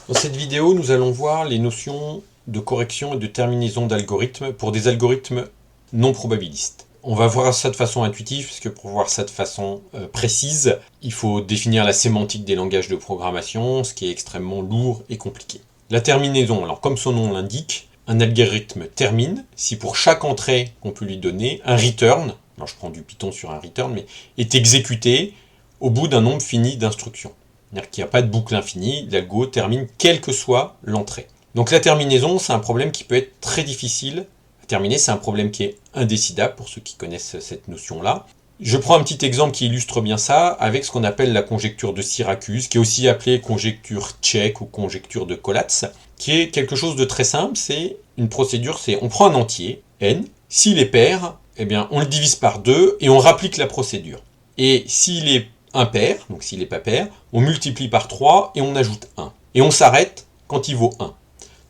Dans cette vidéo, nous allons voir les notions de correction et de terminaison d'algorithmes pour des algorithmes non probabilistes. On va voir ça de façon intuitive, parce que pour voir ça de façon précise, il faut définir la sémantique des langages de programmation, ce qui est extrêmement lourd et compliqué. La terminaison, alors comme son nom l'indique, un algorithme termine si pour chaque entrée qu'on peut lui donner, un return, alors je prends du Python sur un return, mais est exécuté au bout d'un nombre fini d'instructions. C'est-à-dire qu'il n'y a pas de boucle infinie, l'algo termine quelle que soit l'entrée. Donc la terminaison, c'est un problème qui peut être très difficile à terminer, c'est un problème qui est indécidable pour ceux qui connaissent cette notion-là. Je prends un petit exemple qui illustre bien ça avec ce qu'on appelle la conjecture de Syracuse, qui est aussi appelée conjecture tchèque ou conjecture de Collatz, qui est quelque chose de très simple, c'est une procédure, c'est on prend un entier, n, s'il est pair, eh bien on le divise par 2 et on rapplique la procédure. Et s'il est impair, donc s'il n'est pas pair, on multiplie par 3 et on ajoute 1. Et on s'arrête quand il vaut 1.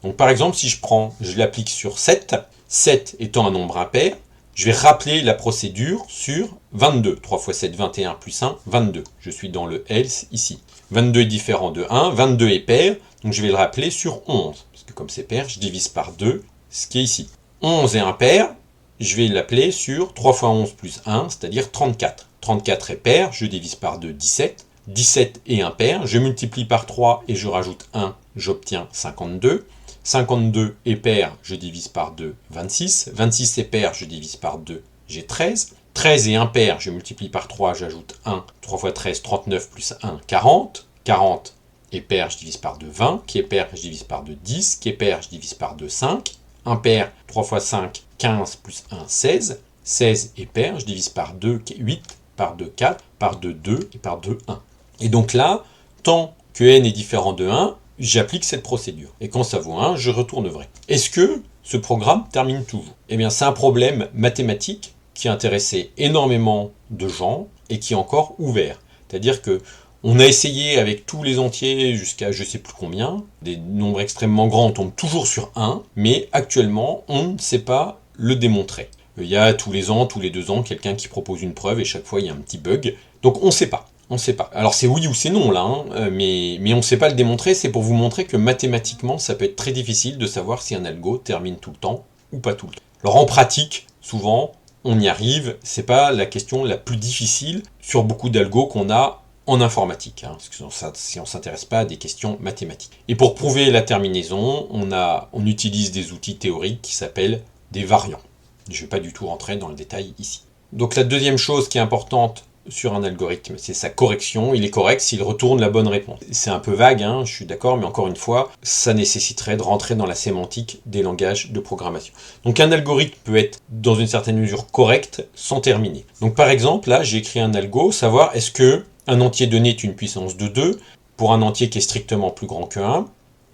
Donc par exemple, si je l'applique sur 7, 7 étant un nombre impair, je vais rappeler la procédure sur 22. 3 fois 7, 21 plus 1, 22. Je suis dans le else ici. 22 est différent de 1, 22 est pair, donc je vais le rappeler sur 11. Parce que comme c'est pair, je divise par 2, ce qui est ici. 11 est impair, je vais l'appeler sur 3 fois 11 plus 1, c'est-à-dire 34. 34 est pair, je divise par 2, 17. 17 est impair, je multiplie par 3 et je rajoute 1, j'obtiens 52. 52 est pair, je divise par 2, 26. 26 est pair, je divise par 2, j'ai 13. 13 est impair, je multiplie par 3, j'ajoute 1. 3 fois 13, 39 plus 1, 40. 40 est pair, je divise par 2, 20. Qui est pair, je divise par 2, 10. Qui est pair, je divise par 2, 5. Impair, 3 fois 5, 15 plus 1, 16. 16 est pair, je divise par 2, 8. Par 2, 4. Par 2, 2. Et par 2, 1. Et donc là, tant que n est différent de 1, j'applique cette procédure. Et quand ça vaut 1, je retourne vrai. Est-ce que ce programme termine toujours? Eh bien, c'est un problème mathématique qui a intéressé énormément de gens et qui est encore ouvert. C'est-à-dire que on a essayé avec tous les entiers jusqu'à je sais plus combien, des nombres extrêmement grands, on tombe toujours sur 1, mais actuellement, on ne sait pas le démontrer. Il y a tous les ans, tous les 2 ans, quelqu'un qui propose une preuve et chaque fois il y a un petit bug. Donc on ne sait pas. On ne sait pas. Alors c'est oui ou c'est non là, mais on ne sait pas le démontrer, c'est pour vous montrer que mathématiquement ça peut être très difficile de savoir si un algo termine tout le temps ou pas tout le temps. Alors en pratique, souvent, on y arrive, c'est pas la question la plus difficile sur beaucoup d'algos qu'on a en informatique, parce que si on ne s'intéresse pas à des questions mathématiques. Et pour prouver la terminaison, on utilise des outils théoriques qui s'appellent des variants. Je ne vais pas du tout rentrer dans le détail ici. Donc la deuxième chose qui est importante sur un algorithme, c'est sa correction. Il est correct s'il retourne la bonne réponse. C'est un peu vague, je suis d'accord, mais encore une fois, ça nécessiterait de rentrer dans la sémantique des langages de programmation. Donc un algorithme peut être, dans une certaine mesure, correct sans terminer. Donc par exemple, là, j'ai écrit un algo, savoir est-ce que un entier donné est une puissance de 2 pour un entier qui est strictement plus grand que 1.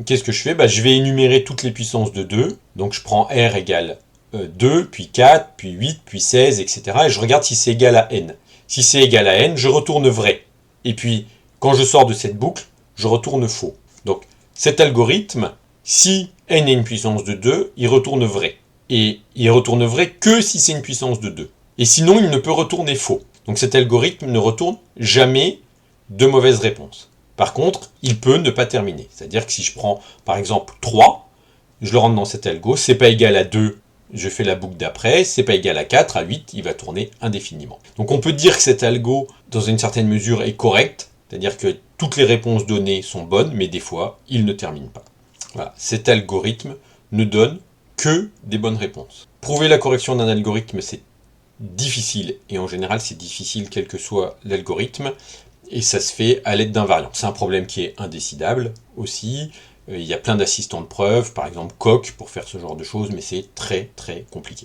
Qu'est-ce que je fais? Je vais énumérer toutes les puissances de 2. Donc je prends R égale 2, puis 4, puis 8, puis 16, etc. Et je regarde si c'est égal à n. Si c'est égal à n, je retourne vrai. Et puis, quand je sors de cette boucle, je retourne faux. Donc, cet algorithme, si n est une puissance de 2, il retourne vrai. Et il retourne vrai que si c'est une puissance de 2. Et sinon, il ne peut retourner faux. Donc cet algorithme ne retourne jamais de mauvaises réponses. Par contre, il peut ne pas terminer. C'est-à-dire que si je prends, par exemple, 3, je le rentre dans cet algo, c'est pas égal à 2, je fais la boucle d'après, c'est pas égal à 4, à 8, il va tourner indéfiniment. Donc on peut dire que cet algo, dans une certaine mesure, est correct, c'est-à-dire que toutes les réponses données sont bonnes, mais des fois, il ne termine pas. Voilà, cet algorithme ne donne que des bonnes réponses. Prouver la correction d'un algorithme, c'est difficile, et en général, c'est difficile quel que soit l'algorithme, et ça se fait à l'aide d'un variant. C'est un problème qui est indécidable aussi. Il y a plein d'assistants de preuve, par exemple Coq, pour faire ce genre de choses, mais c'est très très compliqué.